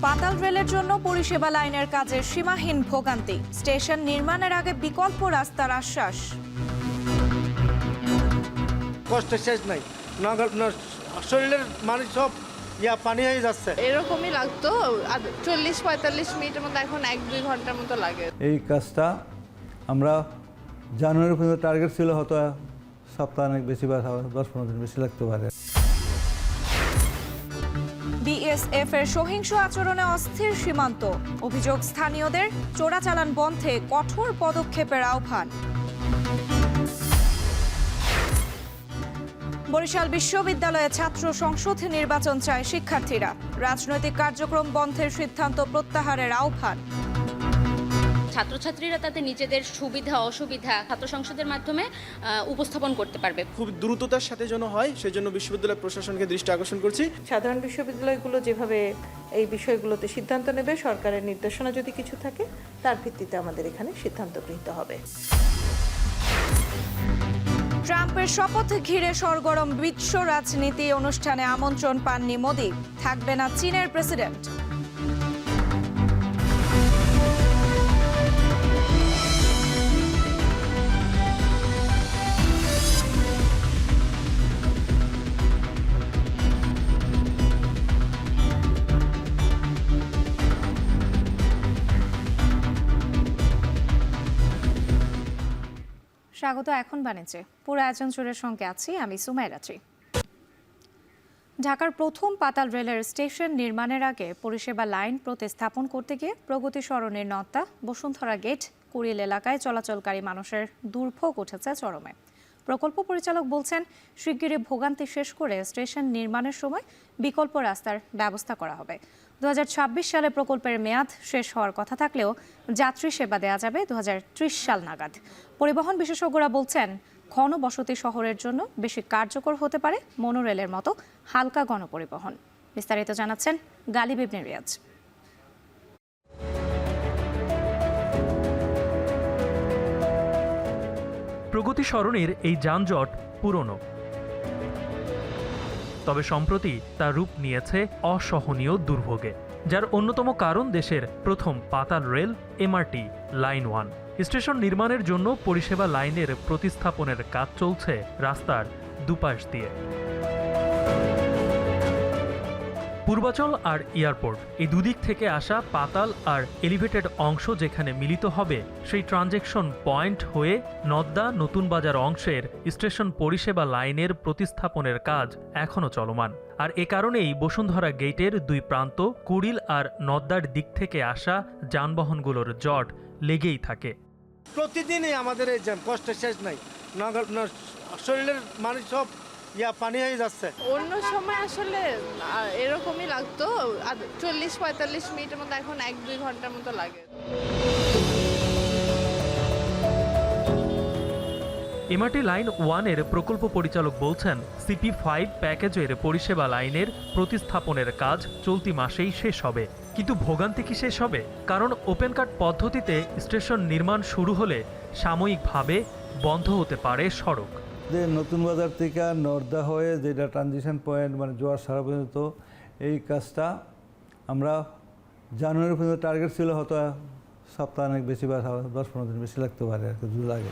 পাতাল রেলের জন্য পরিষেবা লাইনের কাজের সীমাহীন ভোগান্তি, স্টেশন নির্মাণের আগে বিকল্প রাস্তার আশ্বাস। কষ্ট শেষ নাই, শরীরের মানুষ সব পানি হয়ে যাচ্ছে। এরকমই লাগতো 40-45 মিনিটের মতো, এখন 1-2 ঘন্টার মতো লাগে। এই কাজটা আমরা জানুয়ারি পর্যন্ত টার্গেট ছিল, হয়তো সপ্তাহ অনেক বেশি বা 10-15 দিন বেশি লাগতে পারে। বিএসএফ এর সহিংস আচরণে অস্থির সীমান্ত, অভিযোগ স্থানীয়দের, চোরাচালান বন্ধে কঠোর পদক্ষেপের আহ্বান। বরিশাল বিশ্ববিদ্যালয়ে ছাত্র সংসদ নির্বাচন চায় শিক্ষার্থীরা, রাজনৈতিক কার্যক্রম বন্ধের সিদ্ধান্ত প্রত্যাহারের আহ্বান। ছাত্রছাত্রীরা তাদের নিজেদের সুবিধা অসুবিধা ছাত্র সংসদের মাধ্যমে উপস্থাপন করতে পারবে। খুব দ্রুততার সাথে যেন হয়, সেজন্য বিশ্ববিদ্যালয় প্রশাসনকে দৃষ্টি আকর্ষণ করছি। সাধারণ বিশ্ববিদ্যালয়গুলো যেভাবে এই বিষয়গুলোতে সিদ্ধান্ত নেবে, সরকারের নির্দেশনা যদি কিছু থাকে তার ভিত্তিতে আমাদের এখানে সিদ্ধান্ত গৃহীত হবে। ট্রাম্পের শপথ ঘিরে সরগরম বিশ্ব রাজনীতি, অনুষ্ঠানে আমন্ত্রণ পাননি মোদি, থাকবে না চীনের প্রেসিডেন্ট। স্বাগত এখন বাণিজ্যে। পুরো আয়োজন জুড়ে সঙ্গে আছি আমি সুমাইরাত্রি। ঢাকার প্রথম পাতাল রেলের স্টেশন নির্মাণের আগে পরিষেবা লাইন প্রতিস্থাপন করতে গিয়ে প্রগতি সরণির নদ্দা, বসুন্ধরা গেট, কুড়িল এলাকায় চলাচলকারী মানুষের দুর্ভোগ উঠেছে চরমে। প্রকল্প পরিচালক বলছেন, শিগগিরই ভোগান্তি শেষ করে স্টেশন নির্মাণের সময় বিকল্প রাস্তার ব্যবস্থা করা হবে। 2026 সালে প্রকল্পের মেয়াদ শেষ হওয়ার কথা থাকলেও যাত্রী সেবা দেওয়া যাবে 2030 সাল নাগাদ। পরিবহন বিশেষজ্ঞরা বলছেন, ঘনবসতি শহরের জন্য বেশি কার্যকর হতে পারে মনোরেলের মতো হালকা গণপরিবহন। বিস্তারিত জানাচ্ছেন গালিব ইবনে রিয়াজ। প্রগতি সরণির এই যানজট পুরনো, তবে সম্প্রতি তার রূপ নিয়েছে অসহনীয় দুর্ভোগে, যার অন্যতম কারণ দেশের প্রথম পাতাল রেল এমআরটি লাইন 1। স্টেশন নির্মাণের জন্য পরিষেবা লাইনের প্রতিস্থাপনের কাজ চলছে রাস্তার দুপাশ দিয়ে। পূর্বাচল আর এয়ারপোর্ট, এই দুদিক থেকে আসা পাতাল আর এলিভেটেড অংশ যেখানে মিলিত হবে, সেই ট্রানজেকশন পয়েন্ট হয়ে নদ্দা নতুন বাজার অংশের স্টেশন পরিষেবা লাইনের প্রতিস্থাপনের কাজ এখনও চলমান। আর এ কারণেই বসুন্ধরা গেটের দুই প্রান্ত, কুড়িল আর নদ্দার দিক থেকে আসা যানবাহনগুলোর জট লেগেই থাকে। প্রতিদিনই আমাদের এই জ্যাম, কষ্ট শেষ নাই, শরীরের মানুষ সব পানি হয়ে যাচ্ছে। অন্য সময় আসলে এরকমই লাগতো 40-45 মিনিটের মতো, এখন 1-2 ঘন্টার মতো লাগে। এমআরটি লাইন 1-এর প্রকল্প পরিচালক বলছেন, CP5 প্যাকেজের পরিষেবা লাইনের প্রতিস্থাপনের কাজ চলতি মাসেই শেষ হবে। কিন্তু ভোগান্তি কি শেষ হবে? কারণ ওপেন কাট পদ্ধতিতে স্টেশন নির্মাণ শুরু হলে সাময়িকভাবে বন্ধ হতে পারে সড়ক। নতুন বাজার থেকে নর্দা হয়ে যেটা ট্রানজিশন পয়েন্ট, মানে জোয়ার সারা পর্যন্ত, এই কাজটা আমরা জানুয়ারি পর্যন্ত টার্গেট ছিল, হয়তো সপ্তাহ অনেক বেশি বা 10-15 দিন বেশি লাগতে পারে আর কি, লাগে।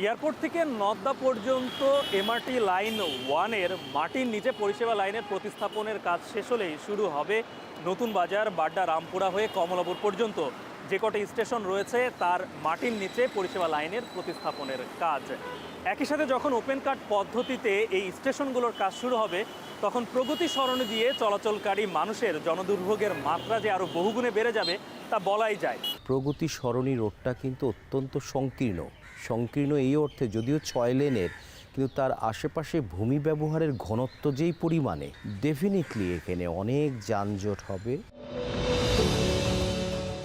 এয়ারপোর্ট থেকে নদ্দা পর্যন্ত এমআরটি লাইন 1-এর মাটির নিচে পরিষেবা লাইনের প্রতিস্থাপনের কাজ শেষ হলেই শুরু হবে নতুন বাজার, বাড্ডা, রামপুরা হয়ে কমলাপুর পর্যন্ত যে কটি স্টেশন রয়েছে তার মাটির নিচে পরিষেবা লাইনের প্রতিস্থাপনের কাজ। একই সাথে যখন ওপেন কাট পদ্ধতিতে এই স্টেশনগুলোর কাজ শুরু হবে, তখন প্রগতি সরণি দিয়ে চলাচলকারী মানুষের জনদুর্ভোগের মাত্রা যে আরও বহুগুণে বেড়ে যাবে তা বলাই যায়। প্রগতি সরণি রোডটা কিন্তু অত্যন্ত সংকীর্ণ এই অর্থে, যদিও 6 লেনের, কিন্তু তার আশেপাশে ভূমি ব্যবহারের ঘনত্ব যেই পরিমাণে, ডেফিনেটলি এখানে অনেক যানজট হবে।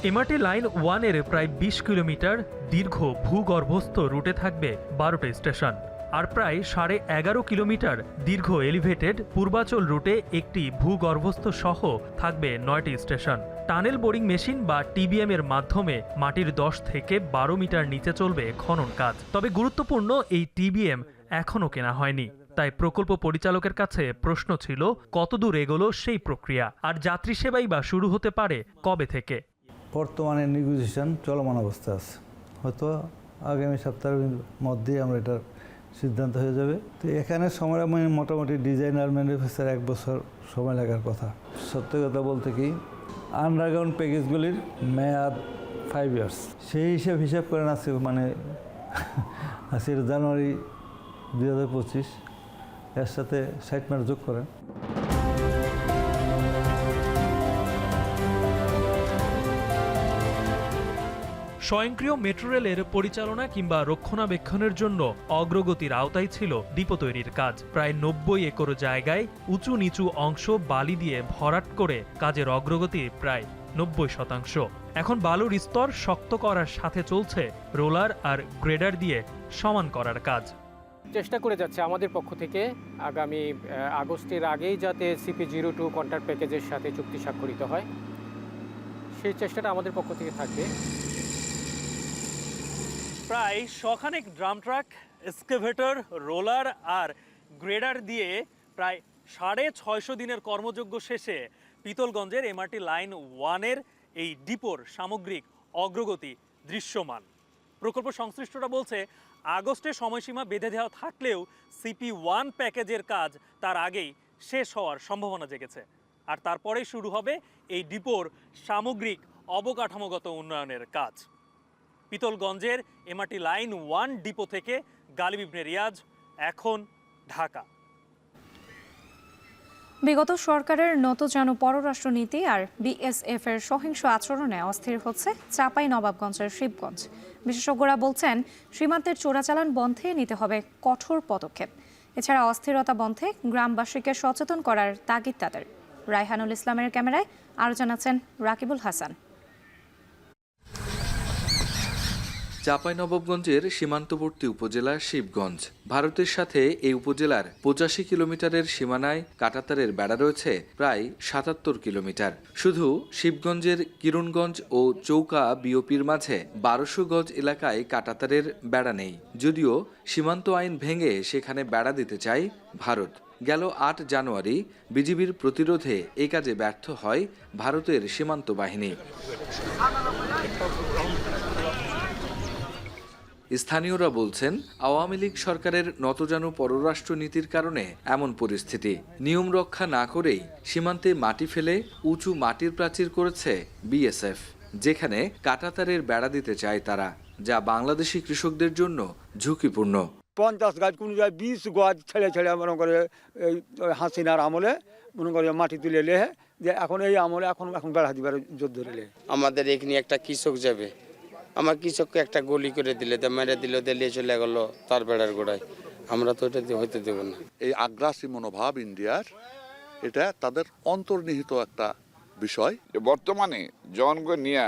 এমআরটি লাইন 1-এর প্রায় 20 কিলোমিটার দীর্ঘ ভূগর্ভস্থ রুটে থাকবে 12টি স্টেশন, আর প্রায় 11.5 কিলোমিটার দীর্ঘ এলিভেটেড পূর্বাচল রুটে একটি ভূগর্ভস্থ সহ থাকবে 9টি স্টেশন। টানেল বোরিং মেশিন বা টিবিএম এর মাধ্যমে মাটির 10 থেকে 12 মিটার নিচে চলবে খনন কাজ। তবে গুরুত্বপূর্ণ, এই টিবিএম এখনও কেনা হয়নি। তাই প্রকল্প পরিচালকের কাছে প্রশ্ন ছিল কতদূর এগোলো সেই প্রক্রিয়া, আর যাত্রী সেবাই বা শুরু হতে পারে কবে থেকে। বর্তমানে নেগোসিয়েশন চলমান অবস্থা আছে, হয়তো আগামী সপ্তাহের মধ্যেই আমরা এটার সিদ্ধান্ত হয়ে যাবে। তো এখানে সময় মোটামুটি ডিজাইনার ম্যানুফ্যাকচার 1 বছর সময় লাগার কথা। সত্য কথা বলতে কি, আন্ডারগ্রাউন্ড প্যাকেজগুলির মেয়াদ 5 ইয়ার্স, সেই হিসাব করেন আছে মানে আছে জানুয়ারি 2025, এর সাথে 60 মাস যোগ করেন। স্বয়ংক্রিয় মেট্রো রেলের পরিচালনা কিংবা রক্ষণাবেক্ষণের জন্য অগ্রগতির আওতায় ছিল ডিপো তৈরির কাজ। প্রায় 90 একর জায়গায় উঁচু নিচু অংশ বালি দিয়ে ভরাট করে কাজের অগ্রগতি প্রায় 90%। এখন বালুর স্তর শক্ত করার সাথে চলছে রোলার আর গ্রেডার দিয়ে সমান করার কাজ। চেষ্টা করে যাচ্ছে আমাদের পক্ষ থেকে আগামী আগস্টের আগেই যাতে CP02 কন্ট্রাক্ট প্যাকেজের সাথে চুক্তি স্বাক্ষরিত হয়, সেই চেষ্টাটা আমাদের পক্ষ থেকে থাকবে। প্রায় শখানেক ড্রাম ট্রাক, এক্সকেভেটর, রোলার আর গ্রেডার দিয়ে প্রায় 650 দিনের কর্মযজ্ঞ শেষে পিতলগঞ্জের MRT লাইন 1-এর এই ডিপোর সামগ্রিক অগ্রগতি দৃশ্যমান। প্রকল্প সংশ্লিষ্টরা বলছে আগস্টে সময়সীমা বেঁধে দেওয়া থাকলেও CP1 প্যাকেজের কাজ তার আগেই শেষ হওয়ার সম্ভাবনা জেগেছে, আর তারপরেই শুরু হবে এই ডিপোর সামগ্রিক অবকাঠামোগত উন্নয়নের কাজ। পিতলগঞ্জের MRT লাইন 1 ডিপো থেকে গালিব ইবনে রিয়াজ, এখন, ঢাকা। বিগত সরকারের নতজানু পররাষ্ট্রনীতি আর BSF এর সহিংস আচরণে অস্থির হচ্ছে চাঁপাইনবাবগঞ্জের শিবগঞ্জ। বিশেষজ্ঞরা বলছেন সীমান্তের চোরাচালান বন্ধে নিতে হবে কঠোর পদক্ষেপ। এছাড়া অস্থিরতা বন্ধে গ্রামবাসীকে সচেতন করার তাগিদ তাদের। রায়হানুল ইসলামের ক্যামেরায় আরও জানাচ্ছেন রাকিবুল হাসান। চাঁপাইনবাবগঞ্জের সীমান্তবর্তী উপজেলা শিবগঞ্জ। ভারতের সাথে এই উপজেলার 85 কিলোমিটারের সীমানায় কাঁটাতারের বেড়া রয়েছে প্রায় 77 কিলোমিটার। শুধু শিবগঞ্জের কিরণগঞ্জ ও চৌকা বিওপির মাঝে 1200 গজ এলাকায় কাঁটাতারের বেড়া নেই, যদিও সীমান্ত আইন ভেঙে সেখানে বেড়া দিতে চায় ভারত। গেল 8 জানুয়ারি বিজিবির প্রতিরোধে এই কাজে ব্যর্থ হয় ভারতের সীমান্ত বাহিনী। স্থানীয়রা বলছেন আওয়ামী লীগ সরকারের নতজানু পররাষ্ট্রনীতির কারণে এমন পরিস্থিতি। নিয়ম রক্ষা না করেই সীমান্তে মাটি ফেলে উঁচু মাটির প্রাচীর করেছে BSF, যেখানে কাঁটাতারের বেড়া দিতে চায় তারা, যা বাংলাদেশি কৃষকদের জন্য ঝুঁকিপূর্ণ। 50 গাছ, কোন জায়গায় 20 গাছ ছেড়ে ছেড়ে মনে করে এই হাসিনার আমলে মনে করে মাটি তুলে লেহে যে এখন এই আমলে এখন বেড়া দিবার জোর ধরে লে। আমাদের এখানে একটা কৃষক যাবে, আমার কৃষককে একটা গলি করে দিলে তো মেরে দিল, দিলে চলে গেল তার বেড়ার গোড়ায়। আমরা তো এটা হইতে দেব না। এই আগ্রাসী মনোভাব ইন্ডিয়ার, এটা তাদের অন্তর্নিহিত একটা বিষয়। বর্তমানে জনগণ নিয়ে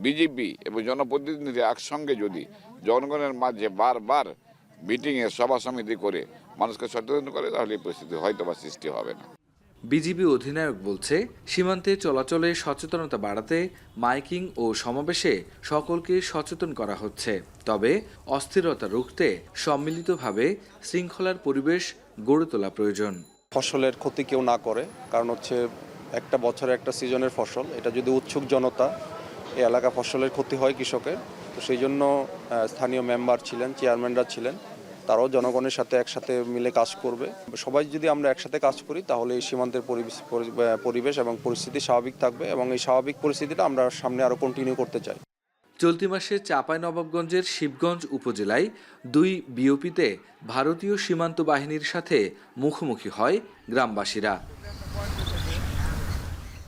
বিজেপি এবং জনপ্রতিনিধি একসঙ্গে যদি জনগণের মাঝে বারবার মিটিংয়ে সভা সমিতি করে মানুষকে সচেতন করে, তাহলে এই পরিস্থিতি হয়তো বা সৃষ্টি হবে না। বিজিবি অধিনায়ক বলছে সীমান্তে চলাচলে সচেতনতা বাড়াতে মাইকিং ও সমাবেশে সকলকে সচেতন করা হচ্ছে। তবে অস্থিরতা রুখতে সম্মিলিতভাবে শৃঙ্খলার পরিবেশ গড়ে তোলা প্রয়োজন। ফসলের ক্ষতি কেউ না করে, কারণ হচ্ছে একটা বছরে একটা সিজনের ফসল, এটা যদি উৎসুক জনতা এই এলাকা ফসলের ক্ষতি হয় কৃষকের, তো সেই জন্য স্থানীয় মেম্বার ছিলেন, চেয়ারম্যানরা ছিলেন, তারাও জনগণের সাথে একসাথে মিলে কাজ করবে। সবাই যদি আমরা একসাথে কাজ করি তাহলে এই সীমান্তের পরিবেশ এবং পরিস্থিতি স্বাভাবিক থাকবে, এবং এই স্বাভাবিক পরিস্থিতিটা আমরা সামনে আরও কন্টিনিউ করতে চাই। চলতি মাসে চাঁপাইনবাবগঞ্জের শিবগঞ্জ উপজেলায় 2 বিওপিতে ভারতীয় সীমান্ত বাহিনীর সাথে মুখোমুখি হয় গ্রামবাসীরা।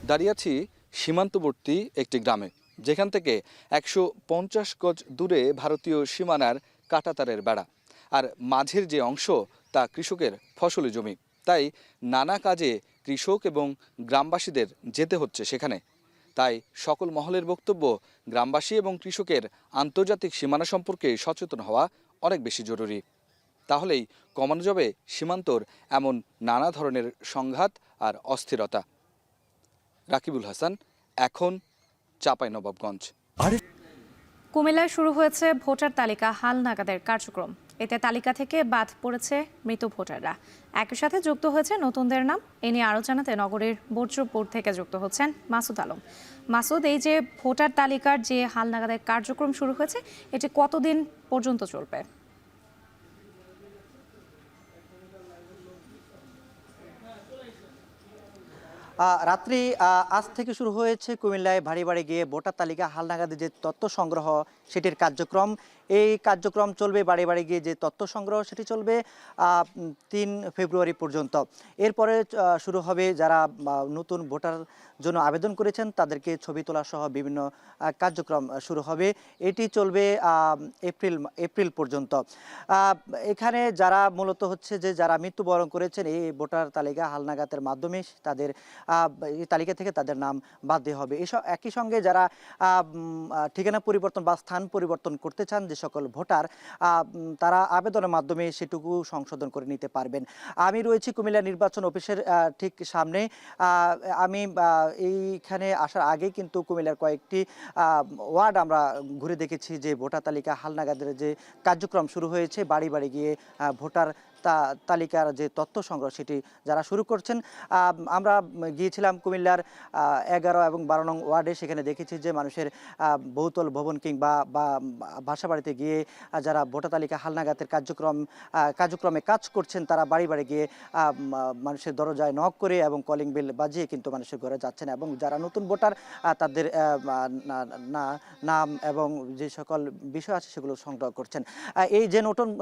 দাঁড়িয়ে আছি সীমান্তবর্তী একটি গ্রামে, যেখান থেকে 150 গজ দূরে ভারতীয় সীমানার কাঁটাতারের বেড়া, আর মাঝের যে অংশ তা কৃষকের ফসলি জমি। তাই নানা কাজে কৃষক এবং গ্রামবাসীদের যেতে হচ্ছে সেখানে। তাই সকল মহলের বক্তব্য, গ্রামবাসী এবং কৃষকের আন্তর্জাতিক সীমানা সম্পর্কে সচেতন হওয়া অনেক বেশি জরুরি। তাহলেই কমানো যাবে সীমান্তর এমন নানা ধরনের সংঘাত আর অস্থিরতা। রাকিবুল হাসান, এখন, চাঁপাইনবাবগঞ্জ। কুমিল্লায় শুরু হয়েছে ভোটার তালিকা হালনাগাদের কার্যক্রম। এতে তালিকা থেকে বাদ পড়েছে মৃত ভোটাররা। একই সাথে যুক্ত হয়েছে নতুনদের নাম। এ নিয়ে আরও জানাতে নগরীর বজ্রপুর থেকে যুক্ত হচ্ছেন মাসুদ আলম। মাসুদ, এই যে ভোটার তালিকার যে হালনাগাদের কার্যক্রম শুরু হয়েছে, এটি কতদিন পর্যন্ত চলবে? রাত্রি আজ থেকে শুরু হয়েছে কুমিল্লায় বাড়ি বাড়ি গিয়ে ভোটার তালিকা হালনাগাদে যে তথ্য সংগ্রহ সেটির কার্যক্রম। এই কার্যক্রম চলবে, বাড়ি বাড়ি গিয়ে যে তথ্য সংগ্রহ সেটি চলবে 3 ফেব্রুয়ারি পর্যন্ত। এরপরে শুরু হবে যারা নতুন ভোটার জন্য আবেদন করেছেন তাদেরকে ছবি তোলা সহ বিভিন্ন কার্যক্রম শুরু হবে। এটি চলবে এপ্রিল পর্যন্ত। এখানে যারা মূলত হচ্ছে যে যারা মৃত্যুবরণ করেছেন এই ভোটার তালিকা হালনাগাদের মাধ্যমে তাদের এই তালিকা থেকে তাদের নাম বাদ দেওয়া হবে। একই সঙ্গে যারা ঠিকানা পরিবর্তন বা স্থান পরিবর্তন করতে চান যে সকল ভোটার, তারা আবেদনের মাধ্যমে সেটুকু সংশোধন করে নিতে পারবেন। আমি রয়েছি কুমিল্লা নির্বাচন অফিসের ঠিক সামনে। আমি এইখানে আসার আগে কিন্তু কুমিল্লার কয়েকটি ওয়ার্ড আমরা ঘুরে দেখেছি যে ভোটার তালিকা হালনাগাদের যে কার্যক্রম শুরু হয়েছে, বাড়ি বাড়ি গিয়ে ভোটার তালিকার যে তথ্য সংগ্রহ সেটি যারা শুরু করছেন। আমরা গিয়েছিলাম কুমিল্লার 11 এবং 12 নং ওয়ার্ডে। সেখানে দেখেছি যে মানুষের বহুতল ভবন কিংবা বাসাবাড়িতে গিয়ে যারা ভোটার তালিকা হালনাগাদের কার্যক্রমে কাজ করছেন তারা বাড়ি বাড়ি গিয়ে মানুষের দরজায় নক করে এবং কলিং বেল বাজিয়ে কিন্তু মানুষের ঘরে যাচ্ছেন এবং যারা নতুন ভোটার তাদের নাম এবং যে সকল বিষয় আছে সেগুলো সংগ্রহ করছেন। এই যে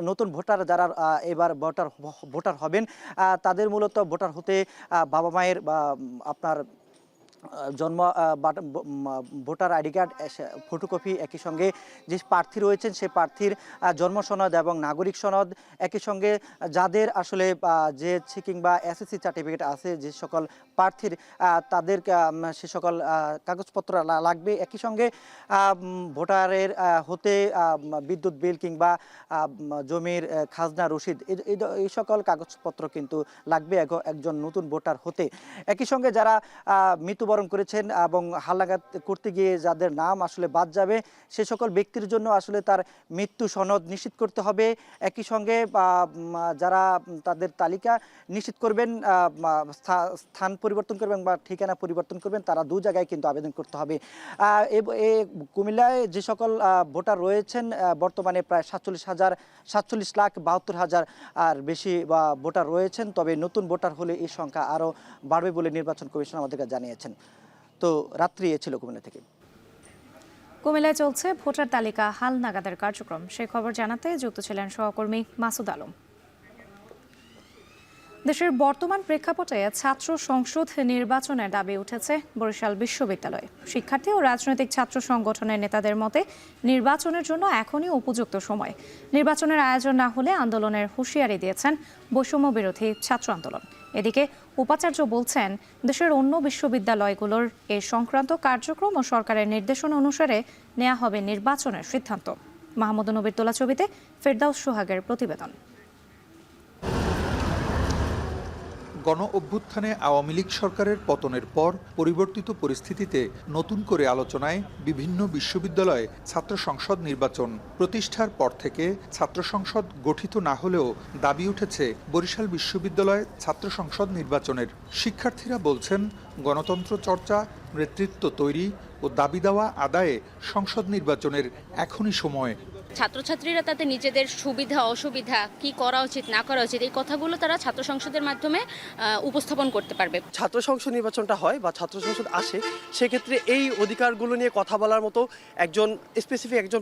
নতুন ভোটার যারা এবার ভোটার হবেন তাদের মূলত ভোটার হতে বাবা মায়ের বা আপনার জন্ম ভোটার আইডি কার্ড ফটোকপি, একই সঙ্গে যে প্রার্থী রয়েছেন সে প্রার্থীর জন্ম সনদ এবং নাগরিক সনদ, একই সঙ্গে যাদের আসলে জেএসসি কিংবা এসএসসি সার্টিফিকেট আছে যে সকল প্রার্থীর তাদের সে সকল কাগজপত্র লাগবে। একই সঙ্গে ভোটারের হতে বিদ্যুৎ বিল কিংবা জমির খাজনা রসিদ এই সকল কাগজপত্র কিন্তু লাগবে একজন নতুন ভোটার হতে। একই সঙ্গে যারা মৃত্যুবরণ করেছেন এবং হালনাগাদ করতে গিয়ে যাদের নাম আসলে বাদ যাবে সে সকল ব্যক্তির জন্য আসলে তার মৃত্যু সনদ নিশ্চিত করতে হবে। একই সঙ্গে যারা তাদের তালিকা নিশ্চিত করবেন, স্থান পরিবর্তন করবেন বা ঠিকানা পরিবর্তন করবেন, তারা 2 জায়গায় কিন্তু আবেদন করতে হবে। কুমিল্লায় যে সকল ভোটার রয়েছেন বর্তমানে প্রায় 47,72,000 আর বেশি ভোটার রয়েছেন। তবে নতুন ভোটার হলে এই সংখ্যা আরও বাড়বে বলে নির্বাচন কমিশন আমাদেরকে জানিয়েছেন। তো রাত্রি এ ছিল কুমিল্লা থেকে। কুমিল্লায় চলছে ভোটার তালিকা হালনাগাদের কার্যক্রম, সেই খবর জানাতে যুক্ত ছিলেন সহকর্মী মাসুদ আলম। দেশের বর্তমান প্রেক্ষাপটে ছাত্র সংসদ নির্বাচনের দাবি উঠেছে বরিশাল বিশ্ববিদ্যালয়ে। শিক্ষার্থী ও রাজনৈতিক ছাত্র সংগঠনের নেতাদের মতে নির্বাচনের জন্য এখনই উপযুক্ত সময়। নির্বাচনের আয়োজন না হলে আন্দোলনের হুঁশিয়ারি দিয়েছেন বৈষম্য বিরোধী ছাত্র আন্দোলন। এদিকে উপাচার্য বলছেন দেশের অন্য বিশ্ববিদ্যালয়গুলোর এ সংক্রান্ত কার্যক্রম ও সরকারের নির্দেশনা অনুসারে নেওয়া হবে নির্বাচনের সিদ্ধান্ত। মাহমুদ নবীর তোলা ছবিতে ফেরদাউস সোহাগের প্রতিবেদন। গণ অভ্যুত্থানে আওয়ামী লীগ সরকারের পতনের পর পরিবর্তিত পরিস্থিতিতে নতুন করে আলোচনায় বিভিন্ন বিশ্ববিদ্যালয়ে ছাত্র সংসদ নির্বাচন প্রতিষ্ঠার পর থেকে ছাত্র সংসদ গঠিত না হলেও দাবি উঠেছে বরিশাল বিশ্ববিদ্যালয়ে ছাত্র সংসদ নির্বাচনের। শিক্ষার্থীরা বলছেন গণতন্ত্র চর্চা, নেতৃত্ব তৈরি ও দাবি দেওয়া আদায়ে সংসদ নির্বাচনের এখনই সময়। ছাত্রছাত্রীরা তাদের নিজেদের সুবিধা অসুবিধা কি করা উচিত না করা উচিত এই কথাগুলো তারা ছাত্র সংসদের মাধ্যমে উপস্থাপন করতে পারবে। ছাত্র সংসদ নির্বাচনটা হয় বা ছাত্র সংসদ আসে, সেক্ষেত্রে এই অধিকারগুলো নিয়ে কথা বলার মতো একজন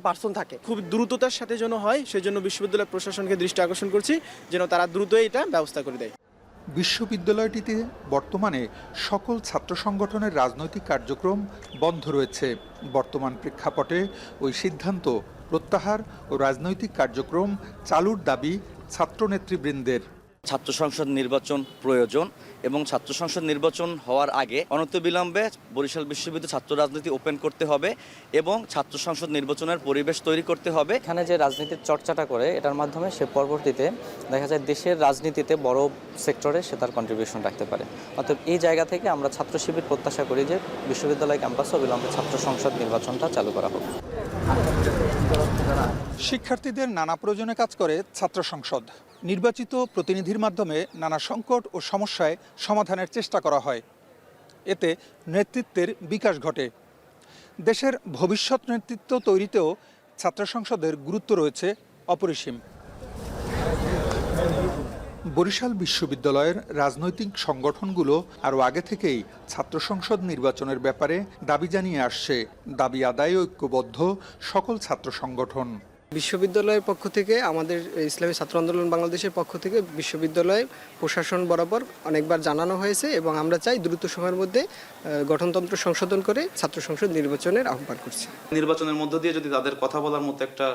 পার্সন থাকে। খুব দ্রুততার সাথে যেন হয় সেজন্য বিশ্ববিদ্যালয় প্রশাসনকে দৃষ্টি আকর্ষণ করছি যেন তারা দ্রুত এটা ব্যবস্থা করে দেয়। বিশ্ববিদ্যালয়টিতে বর্তমানে সকল ছাত্র সংগঠনের রাজনৈতিক কার্যক্রম বন্ধ রয়েছে। বর্তমান প্রেক্ষাপটে ওই সিদ্ধান্ত প্রত্যাহার ও রাজনৈতিক কার্যক্রম চালুর দাবি ছাত্র নেতৃবৃন্দের। ছাত্র সংসদ নির্বাচন প্রয়োজন এবং ছাত্র সংসদ নির্বাচন হওয়ার আগে অনতিবিলম্বে বরিশাল বিশ্ববিদ্যালয় ছাত্র রাজনীতি ওপেন করতে হবে এবং ছাত্র সংসদ নির্বাচনের পরিবেশ তৈরি করতে হবে। এখানে যে রাজনীতির চর্চাটা করে এটার মাধ্যমে সে পরবর্তীতে দেখা যায় দেশের রাজনীতিতে বড় সেক্টরে সে তার কন্ট্রিবিউশন রাখতে পারে। অর্থাৎ এই জায়গা থেকে আমরা ছাত্র শিবির প্রত্যাশা করি যে বিশ্ববিদ্যালয় ক্যাম্পাসে অবিলম্বে ছাত্র সংসদ নির্বাচনটা চালু করা হোক। শিক্ষার্থীদের নানা প্রয়োজনে কাজ করে ছাত্র সংসদ। নির্বাচিত প্রতিনিধির মাধ্যমে নানা সংকট ও সমস্যায় সমাধানের চেষ্টা করা হয়। এতে নেতৃত্বের বিকাশ ঘটে। দেশের ভবিষ্যৎ নেতৃত্ব তৈরিতেও ছাত্র সংসদের গুরুত্ব রয়েছে অপরিসীম। বরিশাল বিশ্ববিদ্যালয়ের রাজনৈতিক সংগঠনগুলো আরও আগে থেকেই ছাত্র সংসদ নির্বাচনের ব্যাপারে দাবি জানিয়ে আসছে। দাবি আদায়ে ঐক্যবদ্ধ সকল ছাত্র সংগঠন। বিশ্ববিদ্যালয়ের পক্ষ থেকে, আমাদের ইসলামী ছাত্র আন্দোলন বাংলাদেশের পক্ষ থেকে বিশ্ববিদ্যালয় প্রশাসন বরাবর অনেকবার জানানো হয়েছে এবং আমরা চাই দ্রুত সময়ের মধ্যে গঠনতন্ত্র সংশোধন করে ছাত্র সংসদ নির্বাচনের আহ্বান করছি। নির্বাচনের মধ্য দিয়ে যদি তাদের কথা বলার মতো একটা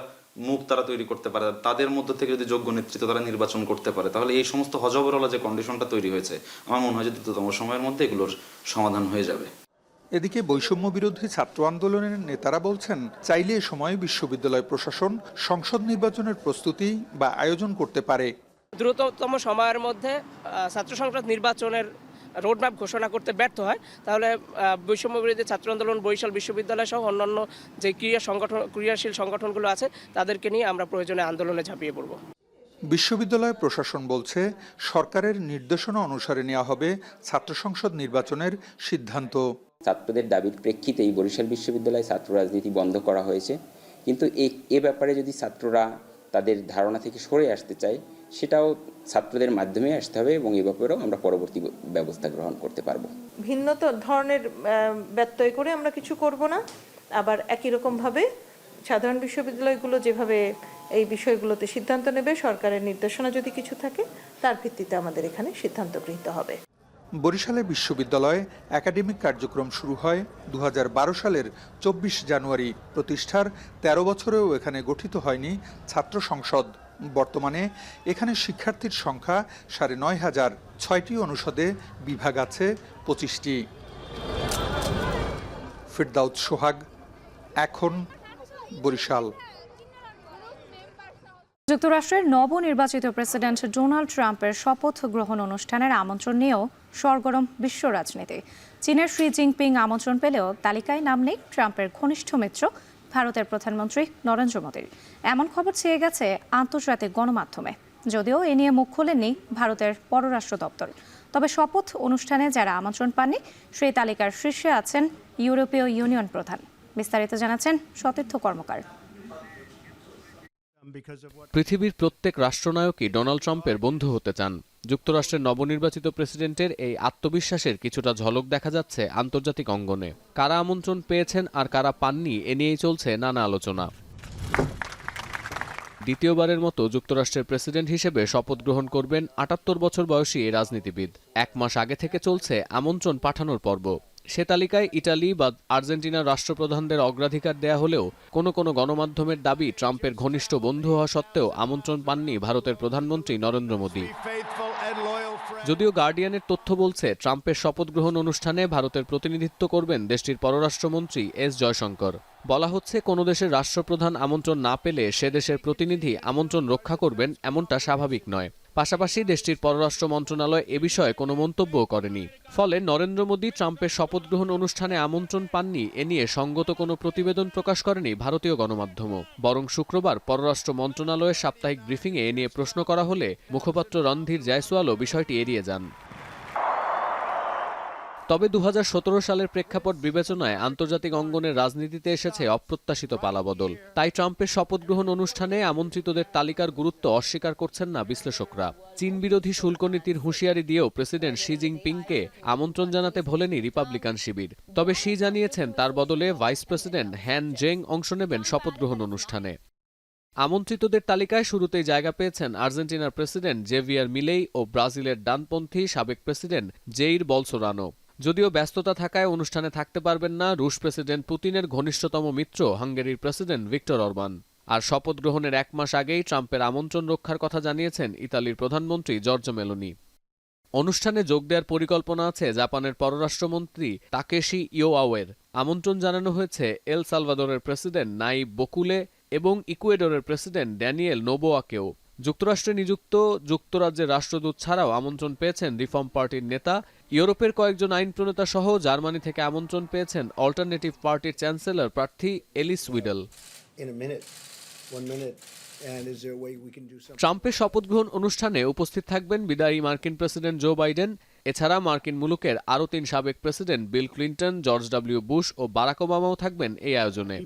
মুখ তারা তৈরি করতে পারে, তাদের মধ্য থেকে যদি যোগ্য নেতৃত্ব তারা নির্বাচন করতে পারে, তাহলে এই সমস্ত হজবরলা যে কন্ডিশনটা তৈরি হয়েছে, আমার মনে হয় যে দ্রুততম সময়ের মধ্যে এগুলোর সমাধান হয়ে যাবে। এদিকে বৈষম্য বিরোধী ছাত্র আন্দোলনের নেতারা বলছেন, চাইলে এ সময় বিশ্ববিদ্যালয় প্রশাসন সংসদ নির্বাচনের প্রস্তুতি বা আয়োজন করতে পারে। দ্রুততম সময়ের মধ্যে ছাত্র সংসদ নির্বাচনের রোডম্যাপ ঘোষণা করতে ব্যর্থ হয়, তাহলে বৈষম্য বিরোধী ছাত্র আন্দোলন বরিশাল বিশ্ববিদ্যালয় সহ অন্যান্য যে ক্রিয়াশীল সংগঠনগুলো আছে তাদেরকে নিয়ে আমরা প্রয়োজনে আন্দোলনে ঝাঁপিয়ে পড়ব। বিশ্ববিদ্যালয় প্রশাসন বলছে, সরকারের নির্দেশনা অনুসারে নেওয়া হবে ছাত্র সংসদ নির্বাচনের সিদ্ধান্ত। ছাত্রদের দাবির প্রেক্ষিতেই বরিশাল বিশ্ববিদ্যালয়ে ছাত্র রাজনীতি বন্ধ করা হয়েছে, কিন্তু এ ব্যাপারে যদি ছাত্ররা তাদের ধারণা থেকে সরে আসতে চায়, সেটাও ছাত্রদের মাধ্যমে আসতে হবে এবং এ ব্যাপারেও আমরা পরবর্তী ব্যবস্থা গ্রহণ করতে পারবো। ভিন্ন ধরনের ব্যত্যয় করে আমরা কিছু করব না, আবার একই রকমভাবে সাধারণ বিশ্ববিদ্যালয়গুলো যেভাবে এই বিষয়গুলোতে সিদ্ধান্ত নেবে, সরকারের নির্দেশনা যদি কিছু থাকে তার ভিত্তিতে আমাদের এখানে সিদ্ধান্ত গৃহীত হবে। বরিশালে বিশ্ববিদ্যালয়ে একাডেমিক কার্যক্রম শুরু হয় 2012 সালের 24 জানুয়ারি। প্রতিষ্ঠার 13 বছরেও এখানে গঠিত হয়নি ছাত্র সংসদ। বর্তমানে এখানে শিক্ষার্থীর সংখ্যা 9,500। 6টি অনুষদে বিভাগ আছে 25টি। ফিরদাউস সোহাগ, এখন, বরিশাল। যুক্তরাষ্ট্রের নবনির্বাচিত প্রেসিডেন্ট ডোনাল্ড ট্রাম্পের শপথ গ্রহণ অনুষ্ঠানের আমন্ত্রণ নিয়েও সরগরম বিশ্ব রাজনীতি। চীনের শি জিনপিং আমন্ত্রণ পেলেও তালিকায় নাম নেই ট্রাম্পের ঘনিষ্ঠ মিত্র ভারতের প্রধানমন্ত্রী নরেন্দ্র মোদীর। এমন খবর ছেয়ে গেছে আন্তর্জাতিক গণমাধ্যমে, যদিও এ নিয়ে মুখ খোলেননি ভারতের পররাষ্ট্র দপ্তর। তবে শপথ অনুষ্ঠানে যারা আমন্ত্রণ পাননি সেই তালিকার শীর্ষে আছেন ইউরোপীয় ইউনিয়ন প্রধান। বিস্তারিত জানাচ্ছেন সতীর্থ কর্মকার। পৃথিবীর প্রত্যেক রাষ্ট্রনায়কই ডোনাল্ড ট্রাম্পের বন্ধু হতে চান। যুক্তরাষ্ট্রের নবনির্বাচিত প্রেসিডেন্টের এই আত্মবিশ্বাসের কিছুটা ঝলক দেখা যাচ্ছে আন্তর্জাতিক অঙ্গনে। কারা আমন্ত্রণ পেয়েছেন আর কারা পাননি, এ নিয়েই চলছে নানা আলোচনা। দ্বিতীয়বারের মতো যুক্তরাষ্ট্রের প্রেসিডেন্ট হিসেবে শপথ গ্রহণ করবেন 78 বছর বয়সী এই রাজনীতিবিদ। 1 মাস আগে থেকে চলছে আমন্ত্রণ পাঠানোর পর্ব। সে তালিকায় ইটালি বা আর্জেন্টিনার রাষ্ট্রপ্রধানদের অগ্রাধিকার দেয়া হলেও কোনো কোনো গণমাধ্যমের দাবি, ট্রাম্পের ঘনিষ্ঠ বন্ধু হওয়া সত্ত্বেও আমন্ত্রণ পাননি ভারতের প্রধানমন্ত্রী নরেন্দ্র মোদী। যদিও গার্ডিয়ানের তথ্য বলছে, ট্রাম্পের শপথ গ্রহণ অনুষ্ঠানে ভারতের প্রতিনিধিত্ব করবেন দেশটির পররাষ্ট্রমন্ত্রী এস জয়শঙ্কর। বলা হচ্ছে, কোনো দেশের রাষ্ট্রপ্রধান আমন্ত্রণ না পেলে সে দেশের প্রতিনিধি আমন্ত্রণ রক্ষা করবেন, এমনটা স্বাভাবিক নয়। পাশাপাশি দেশটির পররাষ্ট্র মন্ত্রণালয় এ বিষয়ে কোনো মন্তব্যও করেনি। ফলে নরেন্দ্র মোদী ট্রাম্পের শপথ গ্রহণ অনুষ্ঠানে আমন্ত্রণ পাননি এ নিয়ে সঙ্গত কোনো প্রতিবেদন প্রকাশ করেনি ভারতীয় গণমাধ্যমও। বরং শুক্রবার পররাষ্ট্র মন্ত্রণালয়ের সাপ্তাহিক ব্রিফিংয়ে এ নিয়ে প্রশ্ন করা হলে মুখপাত্র রণধীর জয়সওয়ালও বিষয়টি এড়িয়ে যান। তবে 2017 সালের প্রেক্ষাপট বিবেচনায় আন্তর্জাতিক অঙ্গনের রাজনীতিতে এসেছে অপ্রত্যাশিত পালাবদল। তাই ট্রাম্পের শপথ গ্রহণ অনুষ্ঠানে আমন্ত্রিতদের তালিকার গুরুত্ব অস্বীকার করছেন না বিশ্লেষকরা। চীন বিরোধী শুল্ক নীতির হুঁশিয়ারি দিয়েও প্রেসিডেন্ট শি জিনপিংকে আমন্ত্রণ জানাতে ভোলেনি রিপাবলিকান শিবির। তবে শি জানিয়েছেন তার বদলে ভাইস প্রেসিডেন্ট হ্যান জেং অংশ নেবেন শপথ গ্রহণ অনুষ্ঠানে। আমন্ত্রিতদের তালিকায় শুরুতেই জায়গা পেয়েছেন আর্জেন্টিনার প্রেসিডেন্ট জেভিয়ার মিলেই ও ব্রাজিলের ডানপন্থী সাবেক প্রেসিডেন্ট জেইর বলসোনারো। যদিও ব্যস্ততা থাকায় অনুষ্ঠানে থাকতে পারবেন না রুশ প্রেসিডেন্ট পুতিনের ঘনিষ্ঠতম মিত্র হাঙ্গেরির প্রেসিডেন্ট ভিক্টর অরবান। আর শপথ গ্রহণের 1 মাস আগেই ট্রাম্পের আমন্ত্রণ রক্ষার কথা জানিয়েছেন ইতালির প্রধানমন্ত্রী জর্জো মেলোনি। অনুষ্ঠানে যোগ দেওয়ার পরিকল্পনা আছে জাপানের পররাষ্ট্রমন্ত্রী তাকেশি ইয়োয়াওয়ের। আমন্ত্রণ জানানো হয়েছে এল সালভাদোরের প্রেসিডেন্ট নাইব বকুলে এবং ইকুয়েডরের প্রেসিডেন্ট ড্যানিয়েল নোবোয়াকেও। যুক্তরাষ্ট্রে নিযুক্ত যুক্তরাজ্যের রাষ্ট্রদূত ছাড়াও আমন্ত্রণ পেয়েছেন রিফর্ম পার্টির নেতা, ইউরোপের কয়েকজন আইন প্রণেতা সহ জার্মানি থেকে আমন্ত্রণ পেয়েছেন অল্টারনেটিভ পার্টির চ্যান্সেলর প্রার্থী এলিস উইডল। ট্রাম্পের শপথ গ্রহণ অনুষ্ঠানে উপস্থিত থাকবেন বিদায়ী মার্কিন প্রেসিডেন্ট জো বাইডেন। এছাড়া মার্কিন মুলুকের আরও 3 সাবেক president Bill Clinton, George W Bush ও বারাক ওবামাও থাকবেন এই আয়োজনে।